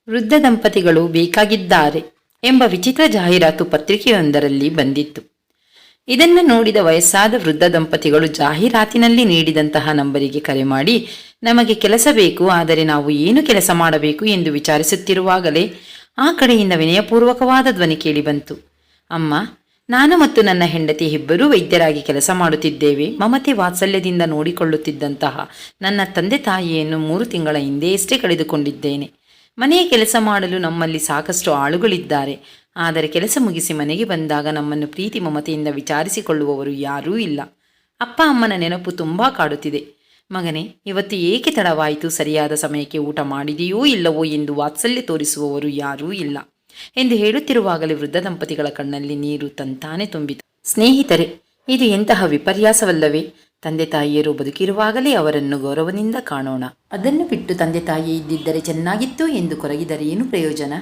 ವೃದ್ಧ ದಂಪತಿಗಳು ಬೇಕಾಗಿದ್ದಾರೆ ಎಂಬ ವಿಚಿತ್ರ ಜಾಹೀರಾತು ಪತ್ರಿಕೆಯೊಂದರಲ್ಲಿ ಬಂದಿತ್ತು. ಇದನ್ನು ನೋಡಿದ ವಯಸ್ಸಾದ ವೃದ್ಧ ದಂಪತಿಗಳು ಜಾಹೀರಾತಿನಲ್ಲಿ ನೀಡಿದಂತಹ ನಂಬರಿಗೆ ಕರೆ ಮಾಡಿ, ನಮಗೆ ಕೆಲಸ ಬೇಕು, ಆದರೆ ನಾವು ಏನು ಕೆಲಸ ಮಾಡಬೇಕು ಎಂದು ವಿಚಾರಿಸುತ್ತಿರುವಾಗಲೇ ಆ ಕಡೆಯಿಂದ ವಿನಯಪೂರ್ವಕವಾದ ಧ್ವನಿ ಕೇಳಿಬಂತು. ಅಮ್ಮ, ನಾನು ಮತ್ತು ನನ್ನ ಹೆಂಡತಿ ಇಬ್ಬರೂ ವೈದ್ಯರಾಗಿ ಕೆಲಸ ಮಾಡುತ್ತಿದ್ದೇವೆ. ಮಮತೆ ವಾತ್ಸಲ್ಯದಿಂದ ನೋಡಿಕೊಳ್ಳುತ್ತಿದ್ದಂತಹ ನನ್ನ ತಂದೆ ತಾಯಿಯನ್ನು 3 ತಿಂಗಳ ಹಿಂದೆಯಷ್ಟೇ ಕಳೆದುಕೊಂಡಿದ್ದೇನೆ. ಮನೆಯ ಕೆಲಸ ಮಾಡಲು ನಮ್ಮಲ್ಲಿ ಸಾಕಷ್ಟು ಆಳುಗಳಿದ್ದಾರೆ, ಆದರೆ ಕೆಲಸ ಮುಗಿಸಿ ಮನೆಗೆ ಬಂದಾಗ ನಮ್ಮನ್ನು ಪ್ರೀತಿ ಮಮತೆಯಿಂದ ವಿಚಾರಿಸಿಕೊಳ್ಳುವವರು ಯಾರೂ ಇಲ್ಲ. ಅಪ್ಪ ಅಮ್ಮನ ನೆನಪು ತುಂಬ ಕಾಡುತ್ತಿದೆ. ಮಗನೇ, ಇವತ್ತು ಏಕೆ ತಡವಾಯಿತು, ಸರಿಯಾದ ಸಮಯಕ್ಕೆ ಊಟ ಮಾಡಿದೆಯೋ ಇಲ್ಲವೋ ಎಂದು ವಾತ್ಸಲ್ಯ ತೋರಿಸುವವರು ಯಾರೂ ಇಲ್ಲ ಎಂದು ಹೇಳುತ್ತಿರುವಾಗಲೇ ವೃದ್ಧ ದಂಪತಿಗಳ ಕಣ್ಣಲ್ಲಿ ನೀರು ತಂತಾನೆ ತುಂಬಿತು. ಸ್ನೇಹಿತರೆ, ಇದು ಎಂತಹ ವಿಪರ್ಯಾಸವಲ್ಲವೇ? ತಂದೆ ತಾಯಿಯರು ಬದುಕಿರುವಾಗಲೇ ಅವರನ್ನು ಗೌರವದಿಂದ ಕಾಣೋಣ. ಅದನ್ನು ಬಿಟ್ಟು ತಂದೆ ತಾಯಿ ಇದ್ದಿದ್ದರೆ ಚೆನ್ನಾಗಿತ್ತು ಎಂದು ಕೊರಗಿದರೆ ಏನು ಪ್ರಯೋಜನ?